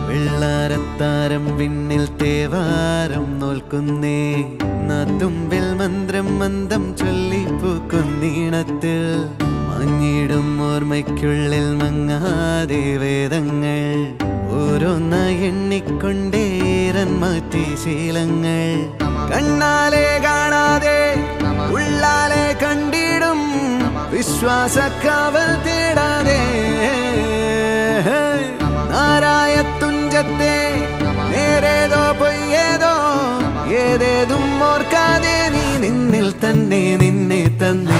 വെള്ളാരത്താരം വിണ്ണിൽ തേവാരം നോൽക്കുന്നേ നാത്തുമ്പിൽ മന്ത്രം മന്ദം ചൊല്ലിപ്പൂക്കുന്നീണത്തിൽ മങ്ങിടും ഓർമ്മയ്ക്കുള്ളിൽ മങ്ങാതെ വേദങ്ങൾ ഓരോന്നായി എണ്ണിക്കൊണ്ടേരൻ മാറ്റി ശീലങ്ങൾ കണ്ണാലെ കാണാതെ ഉള്ളാലെ കണ്ടിടും വിശ്വാസക്കാവൽ തേടാതെ നാരായ തുഞ്ചത്തെ നേരേതോ പൊയ്യേതോ ഏതേതും ഓർക്കാതെ നീ നിന്നിൽ തന്നെ നിന്നെ തന്നെ